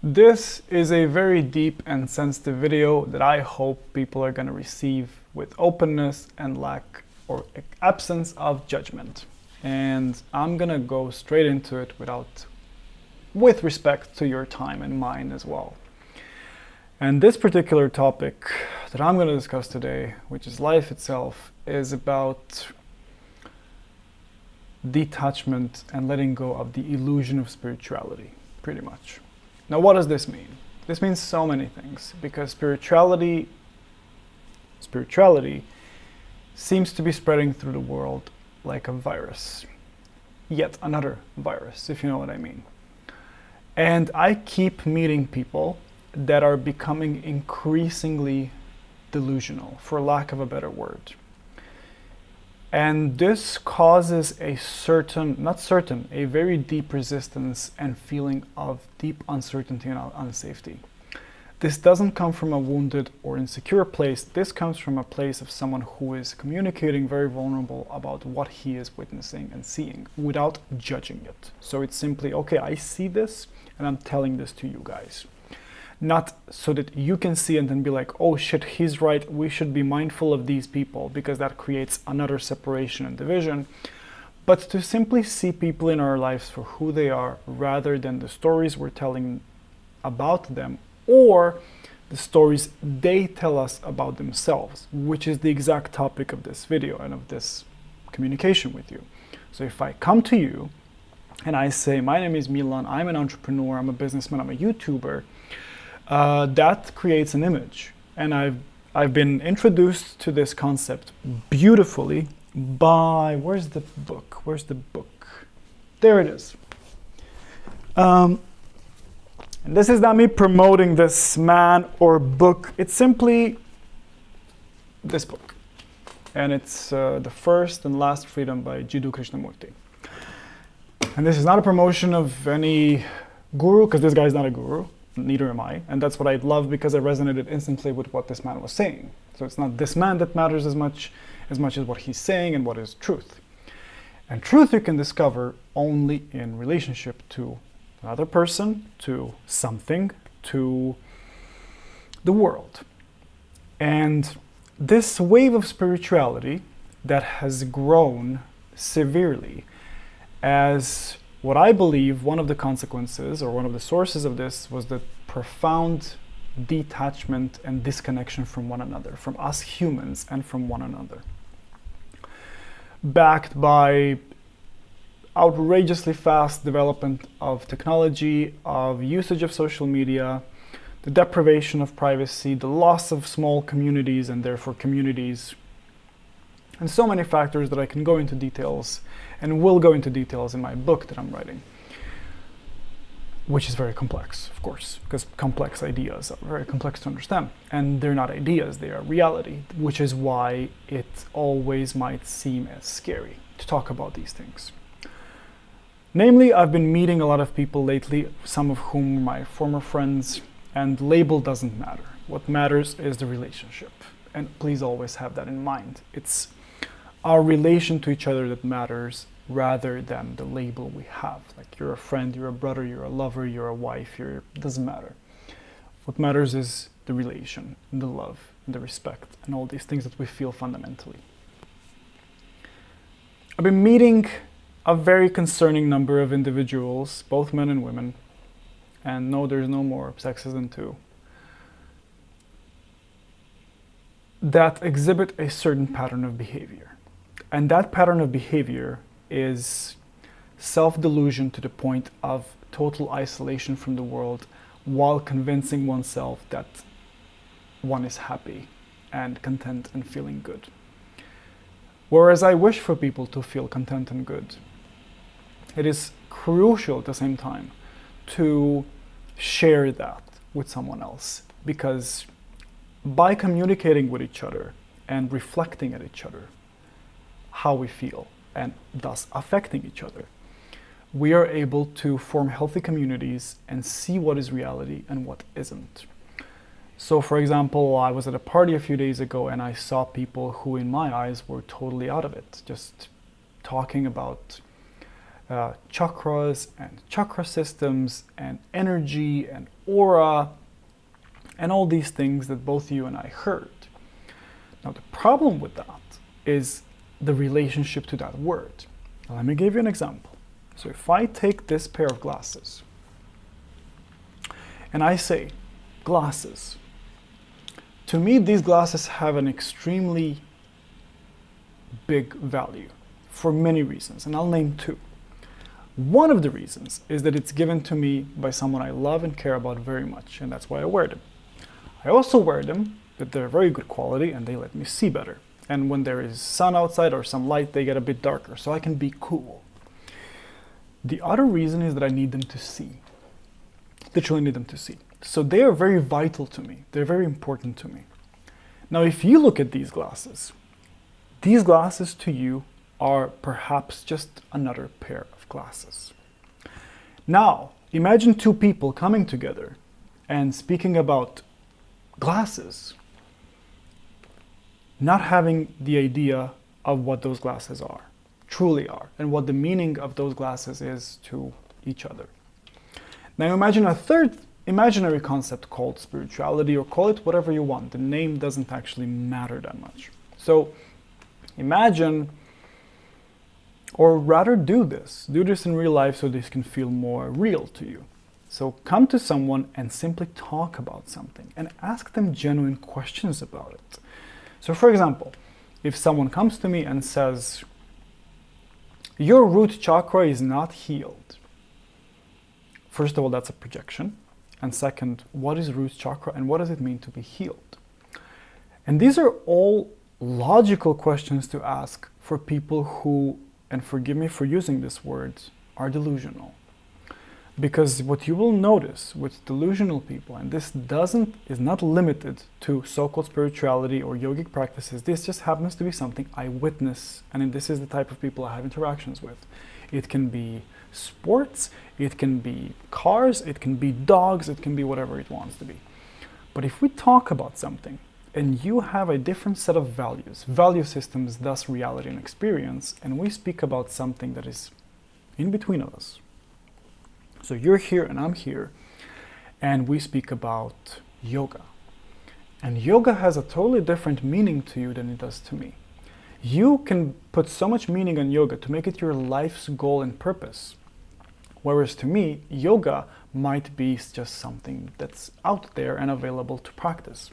This is a very deep and sensitive video that I hope people are going to receive with openness and lack or absence of judgment. And I'm going to go straight into it with respect to your time and mine as well. And this particular topic that I'm going to discuss today, which is life itself, is about detachment and letting go of the illusion of spirituality, pretty much. Now, what does this mean? This means so many things, because spirituality seems to be spreading through the world like a virus. Yet another virus, if you know what I mean. And I keep meeting people that are becoming increasingly delusional, for lack of a better word. And this causes a very deep resistance and feeling of deep uncertainty and unsafety. This doesn't come from a wounded or insecure place. This comes from a place of someone who is communicating very vulnerable about what he is witnessing and seeing without judging it. So it's simply, okay, I see this and I'm telling this to you guys. Not so that you can see and then be like, oh shit, he's right, we should be mindful of these people, because that creates another separation and division. But to simply see people in our lives for who they are, rather than the stories we're telling about them or the stories they tell us about themselves, which is the exact topic of this video and of this communication with you. So if I come to you and I say, my name is Milan, I'm an entrepreneur, I'm a businessman, I'm a YouTuber, that creates an image. And I've been introduced to this concept beautifully by, where's the book? There it is. And this is not me promoting this man or book. It's simply this book. And it's The First and Last Freedom by Jiddu Krishnamurti. And this is not a promotion of any guru, because this guy's not a guru. Neither am I. And that's what I love, because I resonated instantly with what this man was saying. So it's not this man that matters as much as what he's saying and what is truth. And truth you can discover only in relationship to another person, to something, to the world. And this wave of spirituality that has grown severely, as what I believe one of the consequences or one of the sources of this was the profound detachment and disconnection from one another, from us humans and from one another. Backed by outrageously fast development of technology, of usage of social media, the deprivation of privacy, the loss of small communities and therefore communities, and so many factors that I can go into details and will go into details in my book that I'm writing, which is very complex, of course, because complex ideas are very complex to understand. And they're not ideas, they are reality, which is why it always might seem as scary to talk about these things. Namely, I've been meeting a lot of people lately, some of whom are my former friends, and label doesn't matter. What matters is the relationship. And please always have that in mind. It's our relation to each other that matters, rather than the label we have. Like, you're a friend, you're a brother, you're a lover, you're a wife, it doesn't matter. What matters is the relation, and the love, and the respect, and all these things that we feel fundamentally. I've been meeting a very concerning number of individuals, both men and women, and no, there's no more sexes than two, that exhibit a certain pattern of behavior. And that pattern of behavior is self-delusion to the point of total isolation from the world, while convincing oneself that one is happy and content and feeling good. Whereas I wish for people to feel content and good. It is crucial at the same time to share that with someone else, because by communicating with each other and reflecting at each other how we feel, and thus affecting each other, we are able to form healthy communities and see what is reality and what isn't. So for example, I was at a party a few days ago and I saw people who in my eyes were totally out of it, just talking about chakras and chakra systems and energy and aura and all these things that both you and I heard. Now, the problem with that is the relationship to that word. Now, let me give you an example. So if I take this pair of glasses and I say glasses, to me these glasses have an extremely big value for many reasons, and I'll name two. One of the reasons is that it's given to me by someone I love and care about very much, and that's why I wear them. I also wear them that they're very good quality and they let me see better. And when there is sun outside or some light, they get a bit darker, so I can be cool. The other reason is that I need them to see. Literally need them to see. So they are very vital to me. They're very important to me. Now, if you look at these glasses to you are perhaps just another pair of glasses. Now, imagine two people coming together and speaking about glasses, not having the idea of what those glasses are, truly are, and what the meaning of those glasses is to each other. Now imagine a third imaginary concept called spirituality, or call it whatever you want. The name doesn't actually matter that much. So imagine, or rather do this in real life so this can feel more real to you. So come to someone and simply talk about something and ask them genuine questions about it. So for example, if someone comes to me and says, your root chakra is not healed. First of all, that's a projection. And second, what is root chakra and what does it mean to be healed? And these are all logical questions to ask for people who, and forgive me for using this word, are delusional. Because what you will notice with delusional people, and this is not limited to so-called spirituality or yogic practices, this just happens to be something I witness, and this is the type of people I have interactions with. It can be sports, it can be cars, it can be dogs, it can be whatever it wants to be. But if we talk about something, and you have a different set of values, value systems, thus reality and experience, and we speak about something that is in between us. So you're here and I'm here, and we speak about yoga. And yoga has a totally different meaning to you than it does to me. You can put so much meaning on yoga to make it your life's goal and purpose. Whereas to me, yoga might be just something that's out there and available to practice.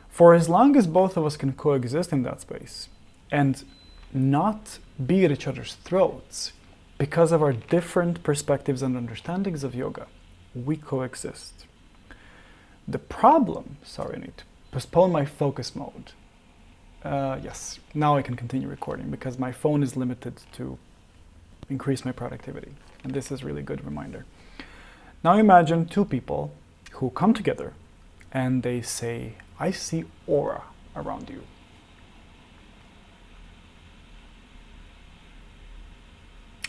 For as long as both of us can coexist in that space and not be at each other's throats, because of our different perspectives and understandings of yoga, we coexist. The problem, sorry, I need to postpone my focus mode. Yes, now I can continue recording because my phone is limited to increase my productivity. And this is a really good reminder. Now imagine two people who come together and they say, I see aura around you.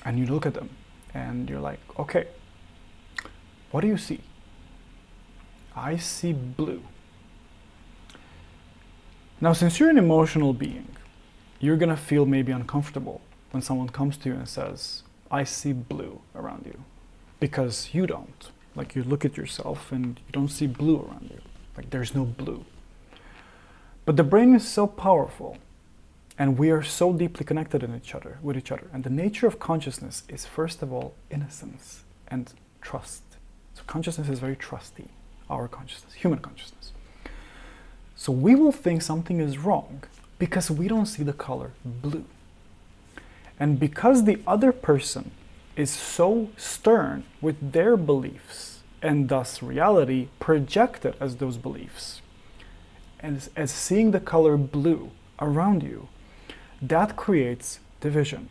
And you look at them and you're like, okay, what do you see? I see blue. Now, since you're an emotional being, you're gonna feel maybe uncomfortable when someone comes to you and says, I see blue around you. Because you don't. Like, you look at yourself and you don't see blue around you. Like, there's no blue. But the brain is so powerful, and we are so deeply connected with each other. And the nature of consciousness is, first of all, innocence and trust. So consciousness is very trusty, our consciousness, human consciousness. So we will think something is wrong because we don't see the color blue. And because the other person is so stern with their beliefs, and thus reality projected as those beliefs, and as seeing the color blue around you, that creates division.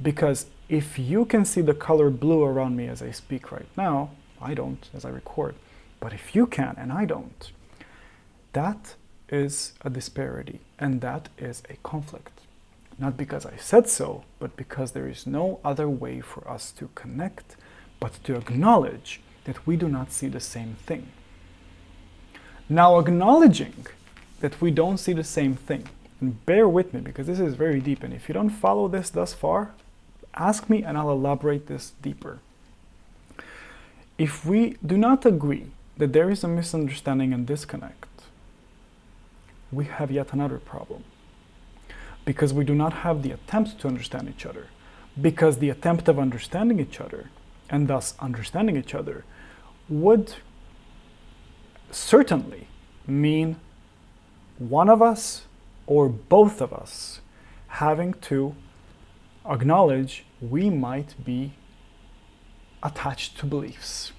Because if you can see the color blue around me as I speak right now, I don't as I record, but if you can and I don't, that is a disparity and that is a conflict. Not because I said so, but because there is no other way for us to connect but to acknowledge that we do not see the same thing. Now, acknowledging that we don't see the same thing, and bear with me because this is very deep, and if you don't follow this thus far, Ask me and I'll elaborate this deeper. If we do not agree that there is a misunderstanding and disconnect, we have yet another problem. Because we do not have the attempt to understand each other. Because the attempt of understanding each other, and thus understanding each other, would certainly mean one of us or both of us having to acknowledge we might be attached to beliefs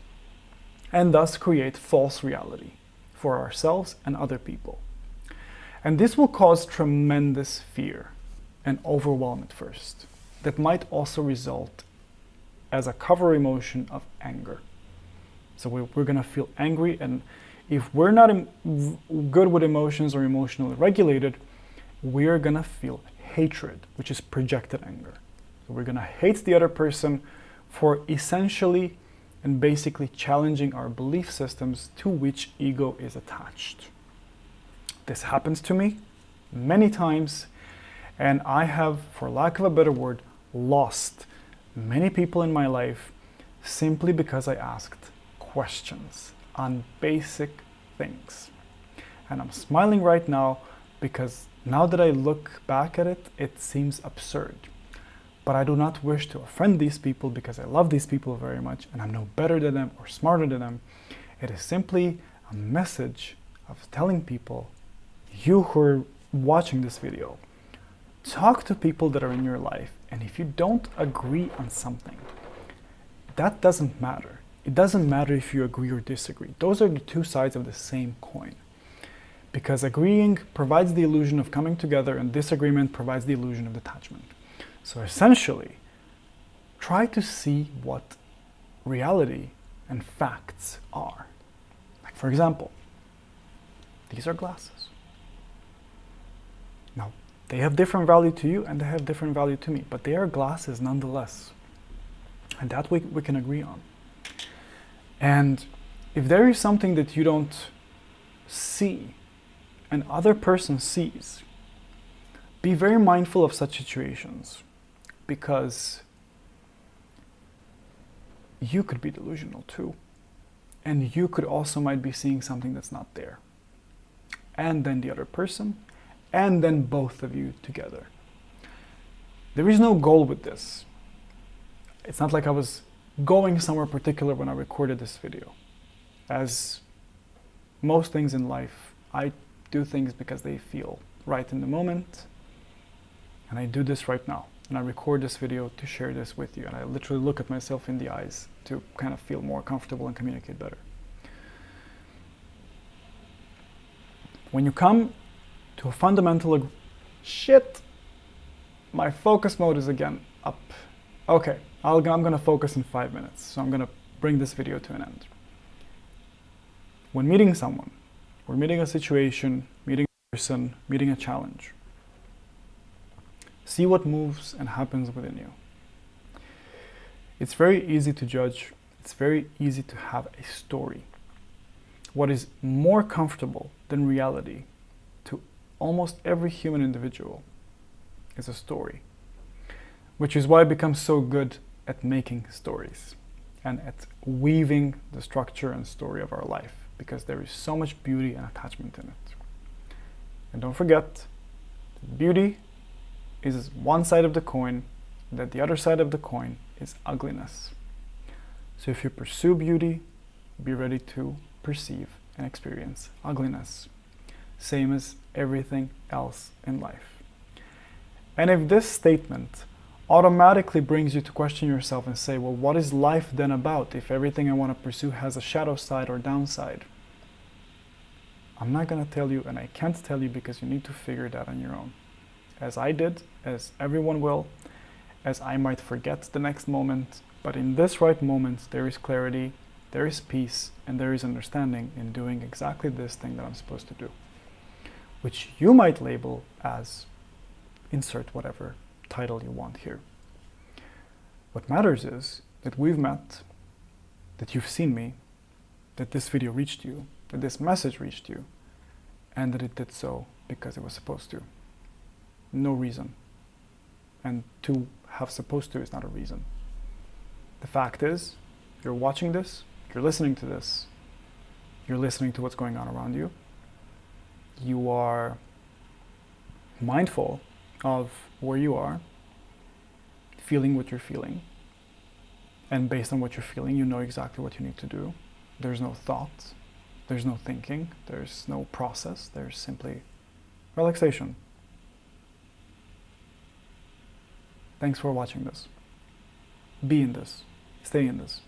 and thus create false reality for ourselves and other people. And this will cause tremendous fear and overwhelm at first, that might also result as a cover emotion of anger. So we're going to feel angry, and if we're not good with emotions or emotionally regulated, we're going to feel hatred, which is projected anger. So we're going to hate the other person for essentially and basically challenging our belief systems to which ego is attached. This happens to me many times, and I have, for lack of a better word, lost many people in my life simply because I asked questions on basic things. And I'm smiling right now because now that I look back at it, it seems absurd. But I do not wish to offend these people because I love these people very much and I'm no better than them or smarter than them. It is simply a message of telling people, you who are watching this video, talk to people that are in your life, and if you don't agree on something, that doesn't matter. It doesn't matter if you agree or disagree. Those are the two sides of the same coin. Because agreeing provides the illusion of coming together and disagreement provides the illusion of detachment. So essentially, try to see what reality and facts are. Like for example, these are glasses. Now, they have different value to you and they have different value to me, but they are glasses nonetheless. And that we can agree on. And if there is something that you don't see, and other person sees, be very mindful of such situations, because you could be delusional too, and you could also might be seeing something that's not there, and then the other person, and then both of you together. There is no goal with this. It's not like I was going somewhere particular when I recorded this video. As most things in life, I do things because they feel right in the moment, and I do this right now. And I record this video to share this with you, and I literally look at myself in the eyes to kind of feel more comfortable and communicate better. When you come to a fundamental shit, my focus mode is again up. Okay, I'm gonna focus in 5 minutes, so I'm gonna bring this video to an end. When meeting someone, or meeting a situation, meeting a person, meeting a challenge, see what moves and happens within you. It's very easy to judge. It's very easy to have a story. What is more comfortable than reality to almost every human individual is a story, which is why I become so good at making stories and at weaving the structure and story of our life, because there is so much beauty and attachment in it. And don't forget, beauty is one side of the coin, that the other side of the coin is ugliness. So if you pursue beauty, be ready to perceive and experience ugliness. Same as everything else in life. And if this statement automatically brings you to question yourself and say, well, what is life then about if everything I want to pursue has a shadow side or downside? I'm not going to tell you, and I can't tell you because you need to figure that on your own. As I did, as everyone will, as I might forget the next moment, but in this right moment, there is clarity, there is peace, and there is understanding in doing exactly this thing that I'm supposed to do, which you might label as insert whatever title you want here. What matters is that we've met, that you've seen me, that this video reached you, that this message reached you, and that it did so because it was supposed to. No reason. And to have supposed to is not a reason. The fact is, you're watching this, you're listening to this, you're listening to what's going on around you. You are mindful of where you are, feeling what you're feeling. And based on what you're feeling, you know exactly what you need to do. There's no thought, there's no thinking, there's no process, there's simply relaxation. Thanks for watching this. Be in this. Stay in this.